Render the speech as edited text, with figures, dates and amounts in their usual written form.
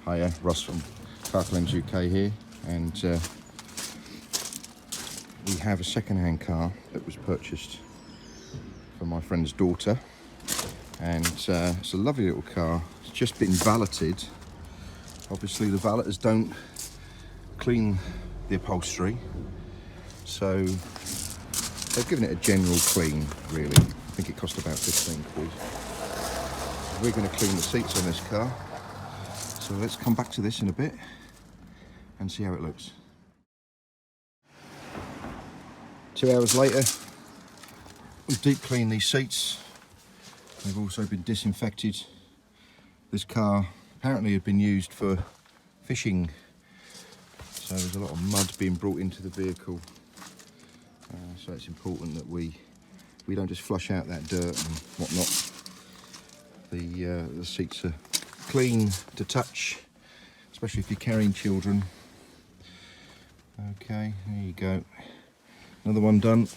Hiya, Ross from Car Claims UK here, and we have a second-hand car that was purchased for my friend's daughter, and it's a lovely little car. It's just been valeted. Obviously the valeters don't clean the upholstery, so they've given it a general clean really. I think it cost about 15 quid. We're going to clean the seats on this car, so let's come back to this in a bit and see how it looks. 2 hours later, we've deep cleaned these seats. They've also been disinfected. This car apparently had been used for fishing, so there's a lot of mud being brought into the vehicle. So it's important that we don't just flush out that dirt and whatnot. The seats are clean to touch, especially if you're carrying children. Okay, there you go. Another one done.